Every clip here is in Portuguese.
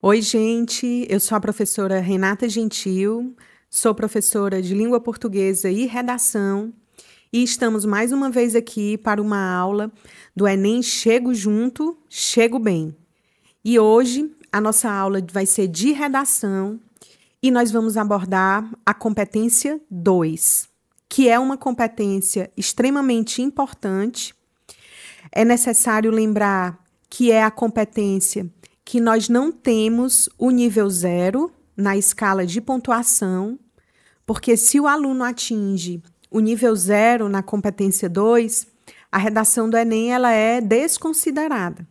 Oi, gente, eu sou a professora Renata Gentil, sou professora de língua portuguesa e redação e estamos mais uma vez aqui para uma aula do Enem Chego Junto, Chego Bem. E hoje a nossa aula vai ser de redação e nós vamos abordar a competência 2, que é uma competência extremamente importante. É necessário lembrar que é a competência que nós não temos o nível 0 na escala de pontuação, porque se o aluno atinge o nível 0 na competência 2, a redação do Enem ela é desconsiderada.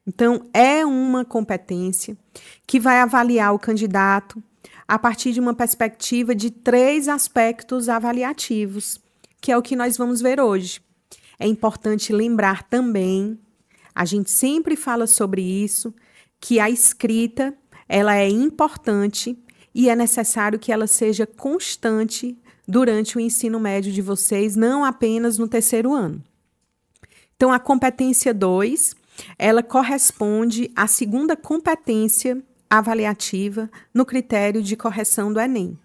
Então, é uma competência que vai avaliar o candidato a partir de uma perspectiva de 3 aspectos avaliativos, que é o que nós vamos ver hoje. É importante lembrar também, a gente sempre fala sobre isso, que a escrita ela é importante e é necessário que ela seja constante durante o ensino médio de vocês, não apenas no terceiro ano. Então, a competência 2, ela corresponde à segunda competência avaliativa no critério de correção do Enem.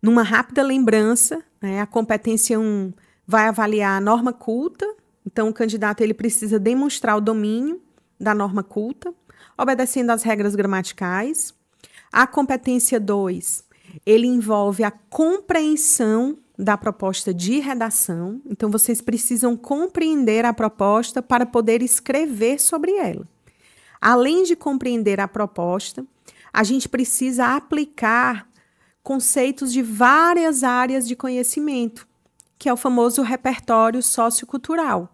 Numa rápida lembrança, a competência 1 vai avaliar a norma culta, então o candidato ele precisa demonstrar o domínio da norma culta, obedecendo às regras gramaticais. A competência 2, ele envolve a compreensão da proposta de redação. Então, vocês precisam compreender a proposta para poder escrever sobre ela. Além de compreender a proposta, a gente precisa aplicar conceitos de várias áreas de conhecimento, que é o famoso repertório sociocultural.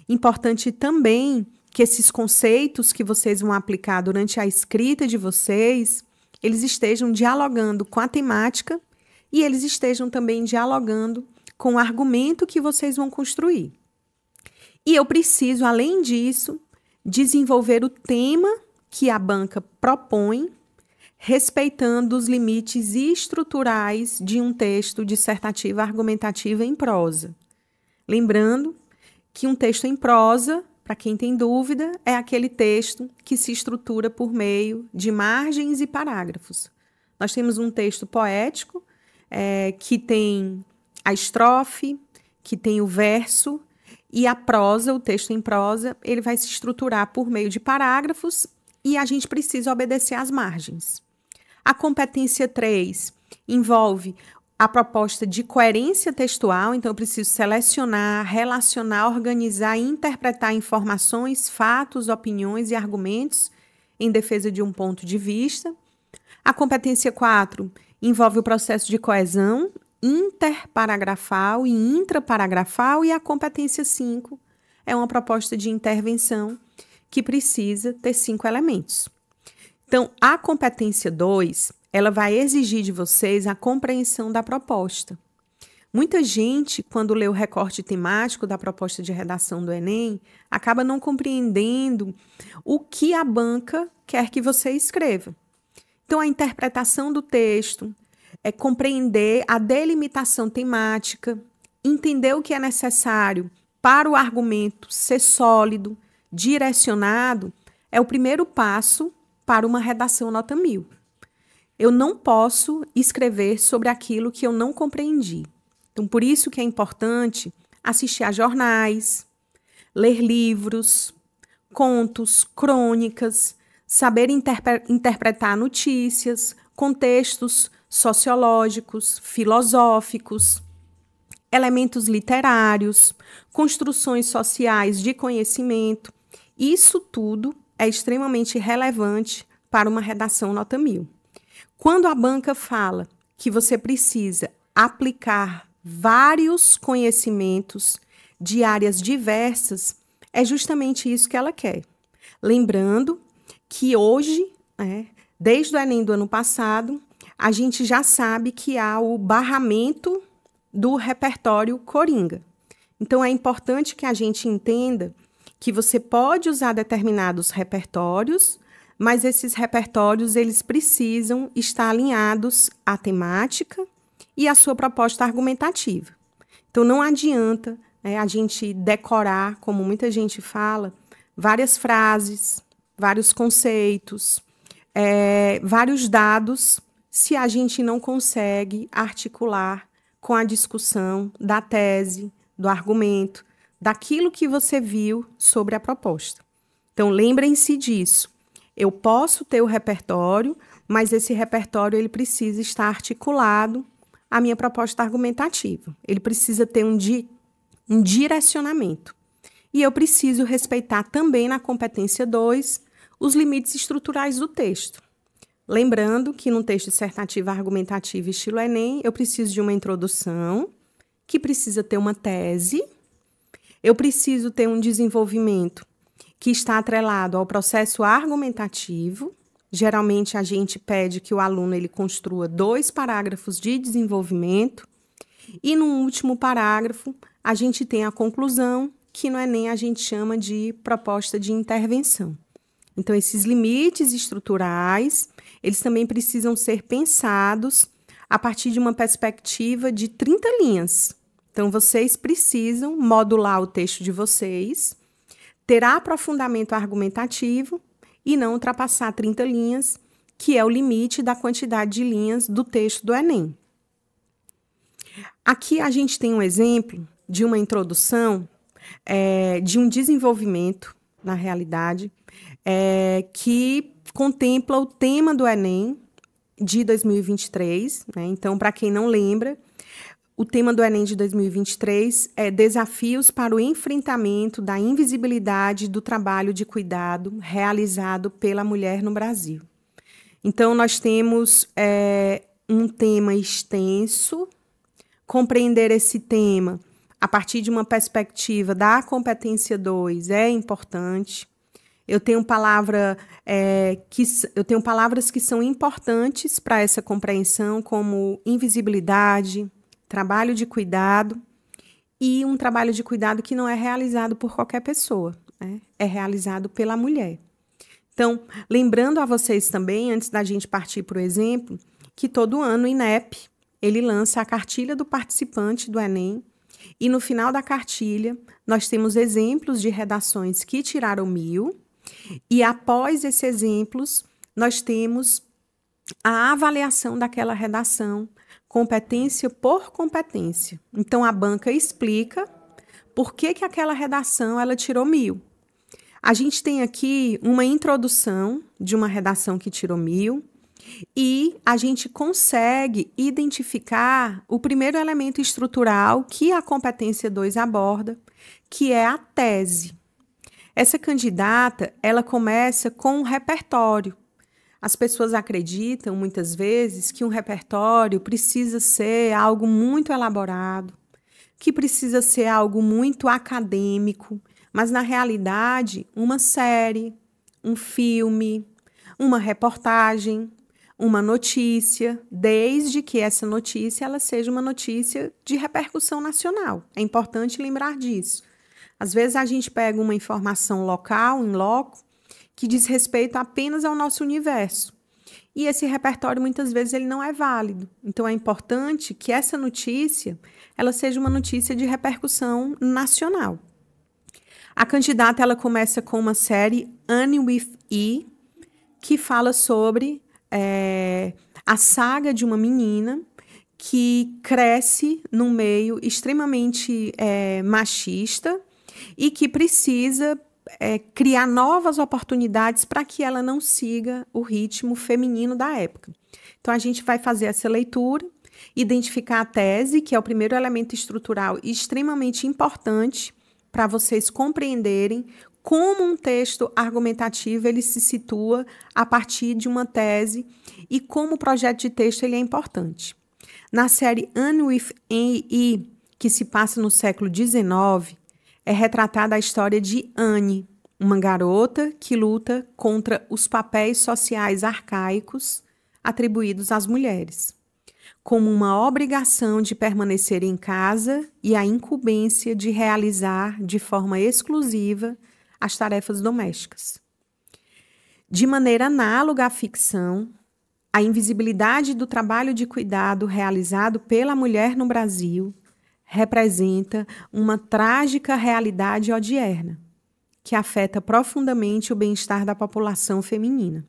Importante também que esses conceitos que vocês vão aplicar durante a escrita de vocês, eles estejam dialogando com a temática e eles estejam também dialogando com o argumento que vocês vão construir. E eu preciso, além disso, desenvolver o tema que a banca propõe, respeitando os limites estruturais de um texto dissertativo argumentativo em prosa. Lembrando que um texto em prosa, para quem tem dúvida, é aquele texto que se estrutura por meio de margens e parágrafos. Nós temos um texto poético, que tem a estrofe, que tem o verso, e a prosa, o texto em prosa, ele vai se estruturar por meio de parágrafos e a gente precisa obedecer às margens. A competência 3 envolve a proposta de coerência textual, então eu preciso selecionar, relacionar, organizar e interpretar informações, fatos, opiniões e argumentos em defesa de um ponto de vista. A competência 4 envolve o processo de coesão interparagrafal e intraparagrafal, e a competência 5 é uma proposta de intervenção que precisa ter 5 elementos. Então, a competência 2, ela vai exigir de vocês a compreensão da proposta. Muita gente, quando lê o recorte temático da proposta de redação do Enem, acaba não compreendendo o que a banca quer que você escreva. Então, a interpretação do texto é compreender a delimitação temática, entender o que é necessário para o argumento ser sólido, direcionado, é o primeiro passo para uma redação nota 1000. Eu não posso escrever sobre aquilo que eu não compreendi. Então, por isso que é importante assistir a jornais, ler livros, contos, crônicas, saber interpretar notícias, contextos sociológicos, filosóficos, elementos literários, construções sociais de conhecimento. Isso tudo é extremamente relevante para uma redação nota 1000. Quando a banca fala que você precisa aplicar vários conhecimentos de áreas diversas, é justamente isso que ela quer. Lembrando que hoje, desde o Enem do ano passado, a gente já sabe que há o barramento do repertório coringa. Então, é importante que a gente entenda que você pode usar determinados repertórios, mas esses repertórios eles precisam estar alinhados à temática e à sua proposta argumentativa. Então, não adianta a gente decorar, como muita gente fala, várias frases, vários conceitos, vários dados se a gente não consegue articular com a discussão da tese, do argumento, daquilo que você viu sobre a proposta. Então, lembrem-se disso. Eu posso ter o repertório, mas esse repertório ele precisa estar articulado à minha proposta argumentativa. Ele precisa ter um direcionamento. E eu preciso respeitar também na competência 2 os limites estruturais do texto. Lembrando que no texto dissertativo argumentativo estilo Enem, eu preciso de uma introdução, que precisa ter uma tese, eu preciso ter um desenvolvimento que está atrelado ao processo argumentativo. Geralmente, a gente pede que o aluno ele construa 2 parágrafos de desenvolvimento e, no último parágrafo, a gente tem a conclusão, que no Enem a gente chama de proposta de intervenção. Então, esses limites estruturais, eles também precisam ser pensados a partir de uma perspectiva de 30 linhas. Então, vocês precisam modular o texto de vocês, ter aprofundamento argumentativo e não ultrapassar 30 linhas, que é o limite da quantidade de linhas do texto do Enem. Aqui a gente tem um exemplo de uma introdução, de um desenvolvimento, na realidade, que contempla o tema do Enem de 2023. Né? Então, para quem não lembra, o tema do Enem de 2023 é Desafios para o enfrentamento da invisibilidade do trabalho de cuidado realizado pela mulher no Brasil. Então, nós temos um tema extenso. Compreender esse tema a partir de uma perspectiva da competência 2 é importante. Eu tenho palavras que são importantes para essa compreensão, como invisibilidade, trabalho de cuidado, e um trabalho de cuidado que não é realizado por qualquer pessoa, né? É realizado pela mulher. Então, lembrando a vocês também, antes da gente partir para o exemplo, que todo ano o INEP ele lança a cartilha do participante do Enem, e no final da cartilha nós temos exemplos de redações que tiraram 1000, e após esses exemplos nós temos a avaliação daquela redação, competência por competência. Então, a banca explica por que aquela redação ela tirou 1000. A gente tem aqui uma introdução de uma redação que tirou 1000, e a gente consegue identificar o primeiro elemento estrutural que a competência 2 aborda, que é a tese. Essa candidata, ela começa com um repertório. As pessoas acreditam, muitas vezes, que um repertório precisa ser algo muito elaborado, que precisa ser algo muito acadêmico, mas, na realidade, uma série, um filme, uma reportagem, uma notícia, desde que essa notícia ela seja uma notícia de repercussão nacional. É importante lembrar disso. Às vezes a gente pega uma informação local, in loco, que diz respeito apenas ao nosso universo. E esse repertório, muitas vezes, ele não é válido. Então, é importante que essa notícia ela seja uma notícia de repercussão nacional. A candidata ela começa com uma série, Annie with E, que fala sobre a saga de uma menina que cresce num meio extremamente machista e que precisa criar novas oportunidades para que ela não siga o ritmo feminino da época. Então, a gente vai fazer essa leitura, identificar a tese, que é o primeiro elemento estrutural extremamente importante para vocês compreenderem como um texto argumentativo ele se situa a partir de uma tese e como o projeto de texto ele é importante. Na série Anne with E, que se passa no século XIX, é retratada a história de Anne, uma garota que luta contra os papéis sociais arcaicos atribuídos às mulheres, como uma obrigação de permanecer em casa e a incumbência de realizar de forma exclusiva as tarefas domésticas. De maneira análoga à ficção, a invisibilidade do trabalho de cuidado realizado pela mulher no Brasil representa uma trágica realidade odierna, que afeta profundamente o bem-estar da população feminina.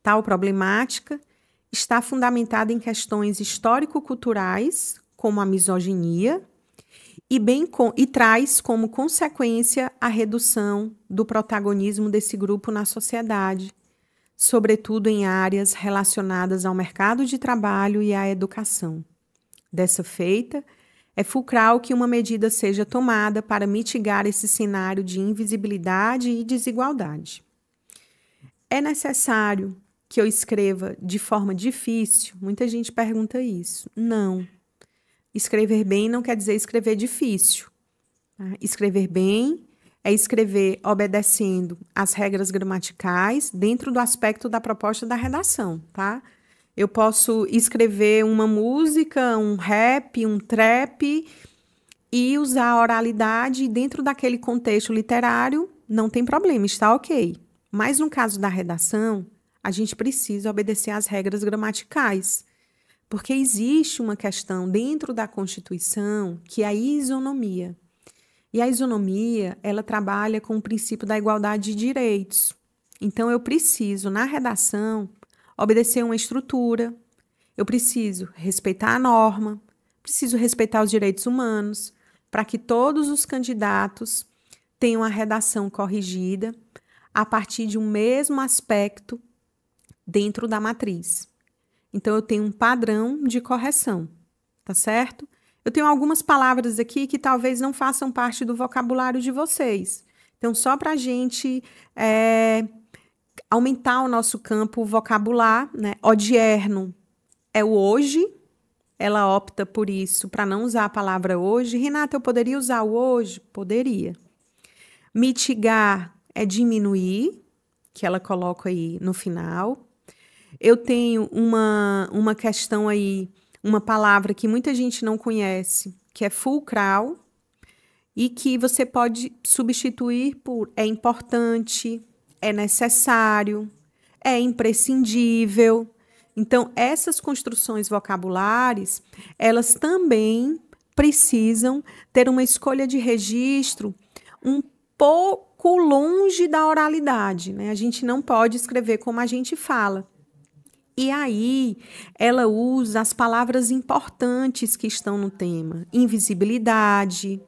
Tal problemática está fundamentada em questões histórico-culturais, como a misoginia, e traz como consequência a redução do protagonismo desse grupo na sociedade, sobretudo em áreas relacionadas ao mercado de trabalho e à educação. Dessa feita, é fulcral que uma medida seja tomada para mitigar esse cenário de invisibilidade e desigualdade. É necessário que eu escreva de forma difícil? Muita gente pergunta isso. Não. Escrever bem não quer dizer escrever difícil. Tá? Escrever bem é escrever obedecendo às regras gramaticais dentro do aspecto da proposta da redação, tá? Eu posso escrever uma música, um rap, um trap e usar a oralidade dentro daquele contexto literário, não tem problema, está ok. Mas no caso da redação, a gente precisa obedecer às regras gramaticais. Porque existe uma questão dentro da Constituição que é a isonomia. E a isonomia, ela trabalha com o princípio da igualdade de direitos. Então, eu preciso, na redação, obedecer uma estrutura, eu preciso respeitar a norma, preciso respeitar os direitos humanos, para que todos os candidatos tenham a redação corrigida a partir de um mesmo aspecto dentro da matriz. Então, eu tenho um padrão de correção, tá certo? Eu tenho algumas palavras aqui que talvez não façam parte do vocabulário de vocês. Então, só para a gente aumentar o nosso campo vocabular, né? Odierno é o hoje, ela opta por isso, para não usar a palavra hoje. Renata, eu poderia usar o hoje? Poderia. Mitigar é diminuir, que ela coloca aí no final. Eu tenho uma questão aí, uma palavra que muita gente não conhece, que é fulcral, e que você pode substituir por é importante, é necessário, é imprescindível. Então, essas construções vocabulares, elas também precisam ter uma escolha de registro um pouco longe da oralidade, né? A gente não pode escrever como a gente fala. E aí, ela usa as palavras importantes que estão no tema: invisibilidade,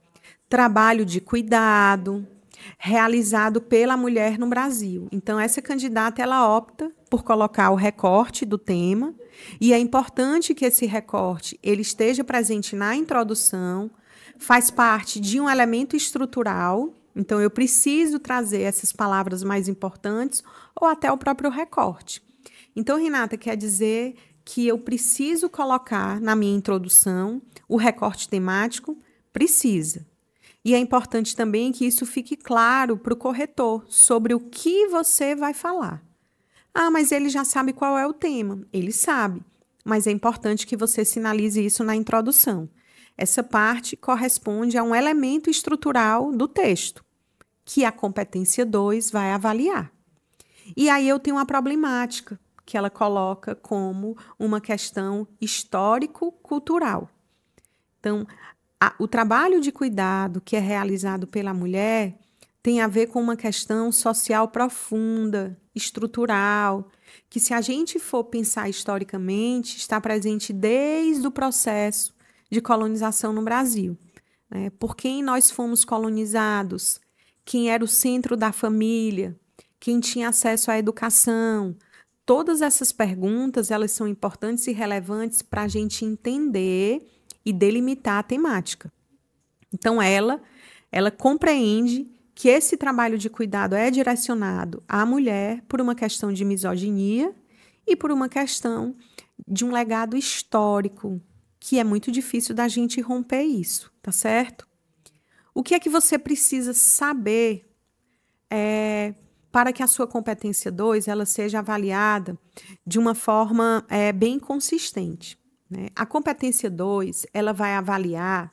trabalho de cuidado, realizado pela mulher no Brasil. Então, essa candidata, ela opta por colocar o recorte do tema, e é importante que esse recorte ele esteja presente na introdução, faz parte de um elemento estrutural. Então, eu preciso trazer essas palavras mais importantes ou até o próprio recorte. Então, Renata, quer dizer que eu preciso colocar na minha introdução o recorte temático? Precisa. E é importante também que isso fique claro para o corretor sobre o que você vai falar. Ah, mas ele já sabe qual é o tema. Ele sabe, mas é importante que você sinalize isso na introdução. Essa parte corresponde a um elemento estrutural do texto, que a competência 2 vai avaliar. E aí eu tenho uma problemática, que ela coloca como uma questão histórico-cultural. Então, o trabalho de cuidado que é realizado pela mulher tem a ver com uma questão social profunda, estrutural, que se a gente for pensar historicamente, está presente desde o processo de colonização no Brasil. Né? Por quem nós fomos colonizados? Quem era o centro da família? Quem tinha acesso à educação? Todas essas perguntas, elas são importantes e relevantes para a gente entender e delimitar a temática. Então, ela compreende que esse trabalho de cuidado é direcionado à mulher por uma questão de misoginia e por uma questão de um legado histórico, que é muito difícil da gente romper isso, tá certo? O que é que você precisa saber para que a sua competência 2 ela seja avaliada de uma forma bem consistente? Né? A competência 2 ela vai avaliar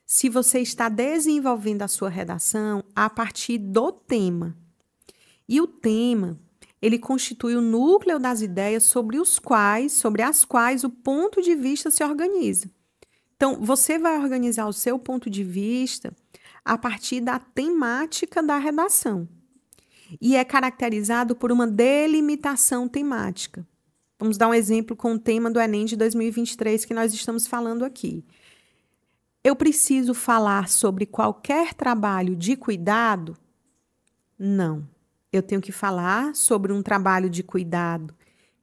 se você está desenvolvendo a sua redação a partir do tema. E o tema, ele constitui o núcleo das ideias sobre as quais o ponto de vista se organiza. Então, você vai organizar o seu ponto de vista a partir da temática da redação. e é caracterizado por uma delimitação temática. Vamos dar um exemplo com o tema do Enem de 2023 que nós estamos falando aqui. Eu preciso falar sobre qualquer trabalho de cuidado? Não. Eu tenho que falar sobre um trabalho de cuidado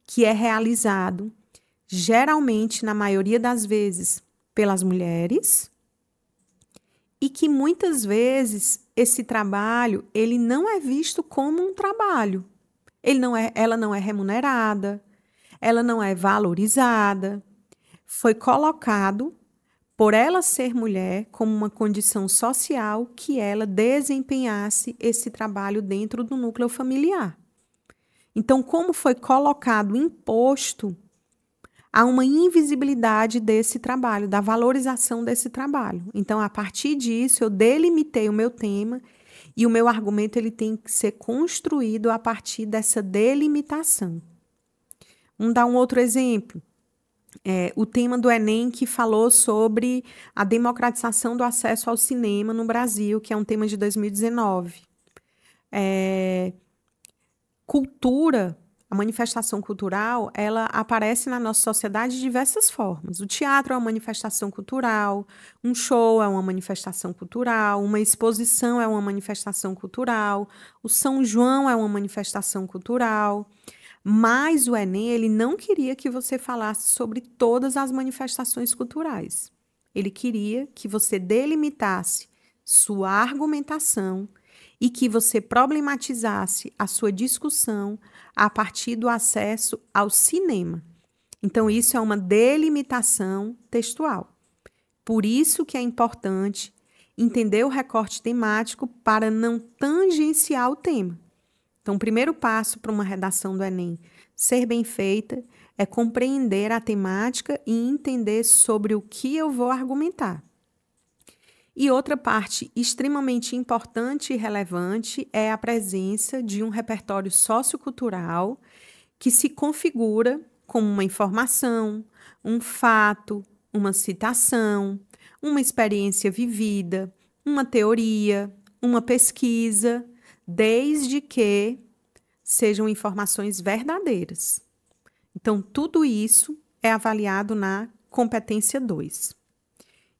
que é realizado, geralmente, na maioria das vezes, pelas mulheres, e que muitas vezes esse trabalho ele não é visto como um trabalho. Ela não é remunerada, ela não é valorizada. Foi colocado por ela ser mulher como uma condição social que ela desempenhasse esse trabalho dentro do núcleo familiar. Então, como foi colocado, imposto, há uma invisibilidade desse trabalho, da valorização desse trabalho. Então, a partir disso, eu delimitei o meu tema e o meu argumento ele tem que ser construído a partir dessa delimitação. Vamos dar um outro exemplo. O tema do Enem que falou sobre a democratização do acesso ao cinema no Brasil, que é um tema de 2019. Cultura, a manifestação cultural, ela aparece na nossa sociedade de diversas formas. O teatro é uma manifestação cultural, um show é uma manifestação cultural, uma exposição é uma manifestação cultural, o São João é uma manifestação cultural. Mas o Enem, ele não queria que você falasse sobre todas as manifestações culturais. Ele queria que você delimitasse sua argumentação e que você problematizasse a sua discussão a partir do acesso ao cinema. Então, isso é uma delimitação textual. Por isso que é importante entender o recorte temático para não tangenciar o tema. Então, o primeiro passo para uma redação do Enem ser bem feita é compreender a temática e entender sobre o que eu vou argumentar. E outra parte extremamente importante e relevante é a presença de um repertório sociocultural que se configura como uma informação, um fato, uma citação, uma experiência vivida, uma teoria, uma pesquisa, desde que sejam informações verdadeiras. Então, tudo isso é avaliado na competência 2.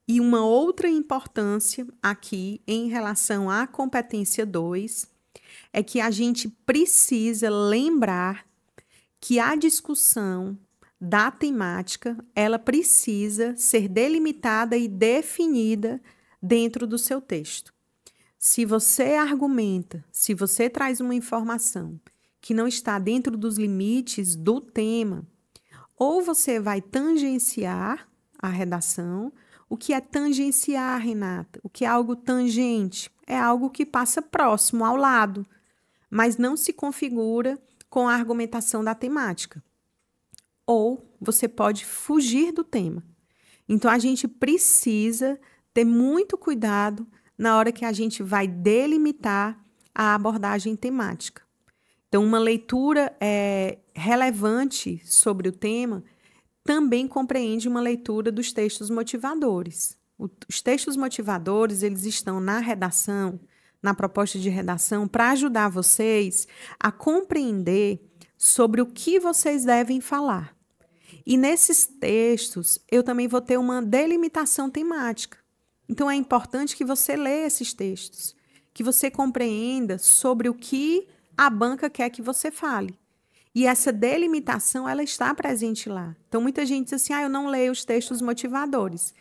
E uma outra importância aqui em relação à competência 2 é que a gente precisa lembrar que a discussão da temática, ela precisa ser delimitada e definida dentro do seu texto. Se você argumenta, se você traz uma informação que não está dentro dos limites do tema, ou você vai tangenciar a redação. O que é tangenciar, Renata? O que é algo tangente? É algo que passa próximo, ao lado, mas não se configura com a argumentação da temática. Ou você pode fugir do tema. Então, a gente precisa ter muito cuidado na hora que a gente vai delimitar a abordagem temática. Então, uma leitura relevante sobre o tema também compreende uma leitura dos textos motivadores. Os textos motivadores, eles estão na redação, na proposta de redação, para ajudar vocês a compreender sobre o que vocês devem falar. E nesses textos, eu também vou ter uma delimitação temática. Então, é importante que você leia esses textos, que você compreenda sobre o que a banca quer que você fale. E essa delimitação, ela está presente lá. Então, muita gente diz assim, eu não leio os textos motivadores.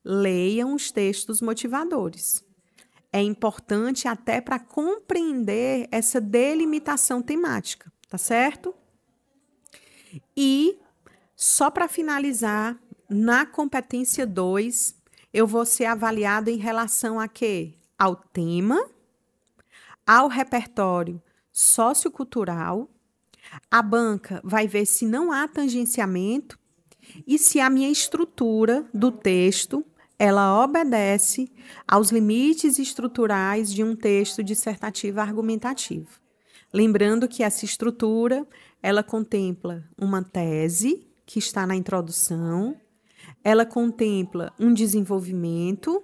Leiam os textos motivadores. É importante até para compreender essa delimitação temática, tá certo? E, só para finalizar, na competência 2, eu vou ser avaliado em relação a quê? Ao tema, ao repertório sociocultural. A banca vai ver se não há tangenciamento e se a minha estrutura do texto ela obedece aos limites estruturais de um texto dissertativo argumentativo. Lembrando que essa estrutura ela contempla uma tese que está na introdução, ela contempla um desenvolvimento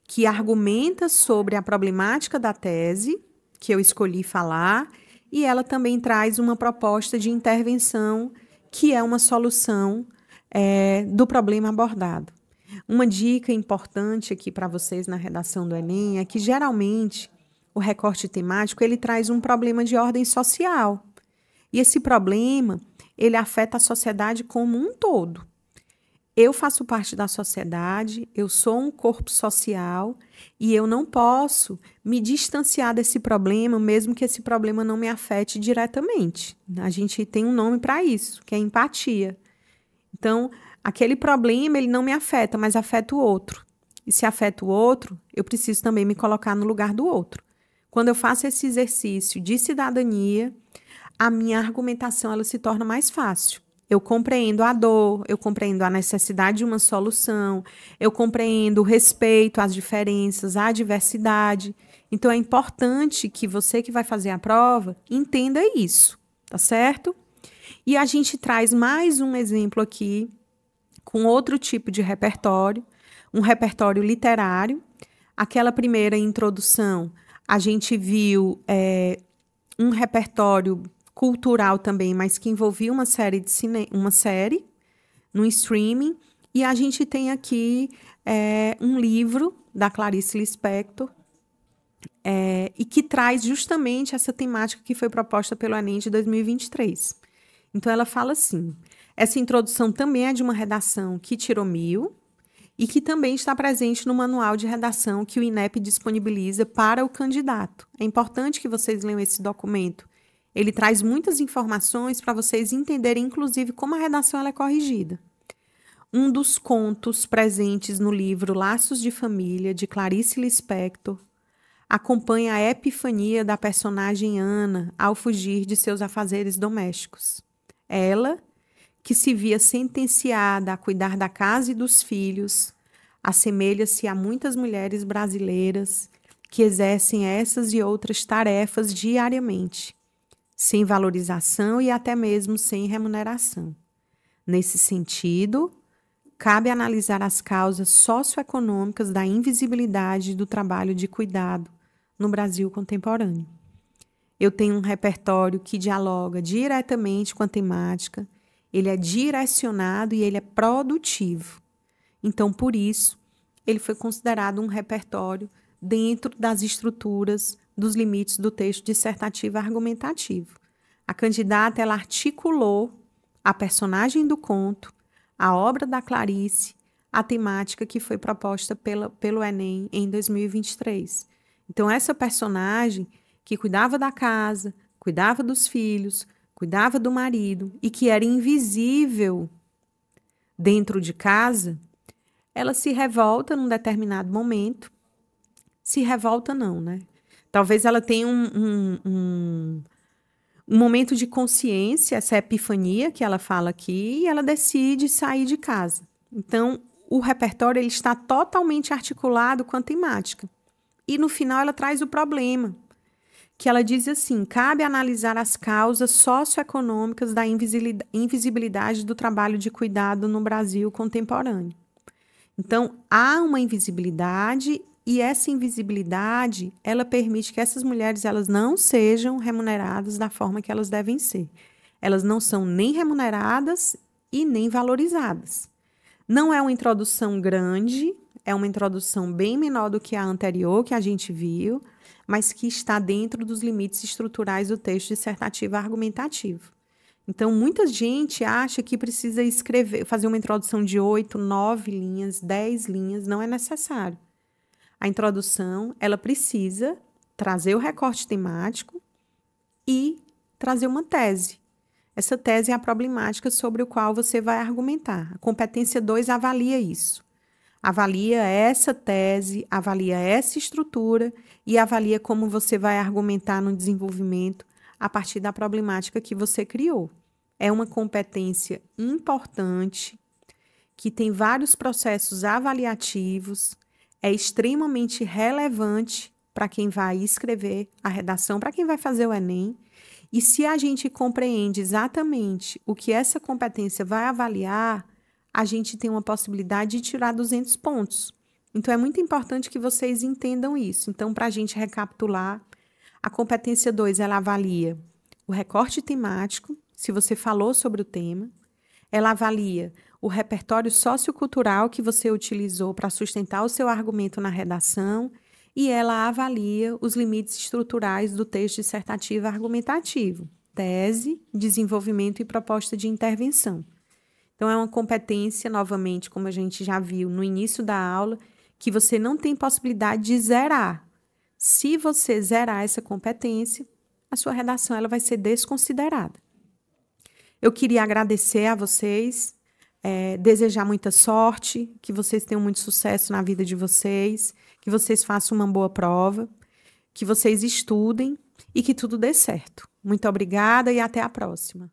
que argumenta sobre a problemática da tese que eu escolhi falar e ela também traz uma proposta de intervenção que é uma solução do problema abordado. Uma dica importante aqui para vocês na redação do Enem é que, geralmente, o recorte temático ele traz um problema de ordem social. E esse problema, ele afeta a sociedade como um todo. Eu faço parte da sociedade, eu sou um corpo social e eu não posso me distanciar desse problema, mesmo que esse problema não me afete diretamente. A gente tem um nome para isso, que é empatia. Então, aquele problema, ele não me afeta, mas afeta o outro. E se afeta o outro, eu preciso também me colocar no lugar do outro. Quando eu faço esse exercício de cidadania, a minha argumentação ela se torna mais fácil. Eu compreendo a dor, eu compreendo a necessidade de uma solução, eu compreendo o respeito às diferenças, à diversidade. Então, é importante que você que vai fazer a prova entenda isso, tá certo? E a gente traz mais um exemplo aqui com outro tipo de repertório, um repertório literário. Aquela primeira introdução, a gente viu um repertório cultural também, mas que envolvia uma série no streaming, e a gente tem aqui um livro da Clarice Lispector, e que traz justamente essa temática que foi proposta pelo Enem de 2023. Então, ela fala assim, essa introdução também é de uma redação que tirou 1000, e que também está presente no manual de redação que o INEP disponibiliza para o candidato. É importante que vocês leiam esse documento. Ele traz muitas informações para vocês entenderem, inclusive, como a redação ela é corrigida. Um dos contos presentes no livro Laços de Família, de Clarice Lispector, acompanha a epifania da personagem Ana ao fugir de seus afazeres domésticos. Ela, que se via sentenciada a cuidar da casa e dos filhos, assemelha-se a muitas mulheres brasileiras que exercem essas e outras tarefas diariamente, sem valorização e até mesmo sem remuneração. Nesse sentido, cabe analisar as causas socioeconômicas da invisibilidade do trabalho de cuidado no Brasil contemporâneo. Eu tenho um repertório que dialoga diretamente com a temática, ele é direcionado e ele é produtivo. Então, por isso, ele foi considerado um repertório dentro das estruturas dos limites do texto dissertativo argumentativo. A candidata ela articulou a personagem do conto, a obra da Clarice, a temática que foi proposta pelo Enem em 2023. Então, essa personagem que cuidava da casa, cuidava dos filhos, cuidava do marido e que era invisível dentro de casa, ela se revolta num determinado momento. Se revolta não, né? Talvez ela tenha um momento de consciência, essa epifania que ela fala aqui, e ela decide sair de casa. Então, o repertório ele está totalmente articulado com a temática. E no final ela traz o problema, que ela diz assim, cabe analisar as causas socioeconômicas da invisibilidade do trabalho de cuidado no Brasil contemporâneo. Então, há uma invisibilidade e essa invisibilidade, ela permite que essas mulheres elas não sejam remuneradas da forma que elas devem ser. Elas não são nem remuneradas e nem valorizadas. Não é uma introdução grande, é uma introdução bem menor do que a anterior que a gente viu, mas que está dentro dos limites estruturais do texto dissertativo argumentativo. Então, muita gente acha que precisa fazer uma introdução de 8, 9 linhas, 10 linhas, não é necessário. A introdução, ela precisa trazer o recorte temático e trazer uma tese. Essa tese é a problemática sobre o qual você vai argumentar. A competência 2 avalia isso. Avalia essa tese, avalia essa estrutura e avalia como você vai argumentar no desenvolvimento a partir da problemática que você criou. É uma competência importante, que tem vários processos avaliativos, é extremamente relevante para quem vai escrever a redação, para quem vai fazer o Enem. E se a gente compreende exatamente o que essa competência vai avaliar, a gente tem uma possibilidade de tirar 200 pontos. Então, é muito importante que vocês entendam isso. Então, para a gente recapitular, a competência 2, ela avalia o recorte temático, se você falou sobre o tema. Ela avalia o repertório sociocultural que você utilizou para sustentar o seu argumento na redação e ela avalia os limites estruturais do texto dissertativo argumentativo, tese, desenvolvimento e proposta de intervenção. Então, é uma competência, novamente, como a gente já viu no início da aula, que você não tem possibilidade de zerar. Se você zerar essa competência, a sua redação ela vai ser desconsiderada. Eu queria agradecer a vocês, desejar muita sorte, que vocês tenham muito sucesso na vida de vocês, que vocês façam uma boa prova, que vocês estudem e que tudo dê certo. Muito obrigada e até a próxima.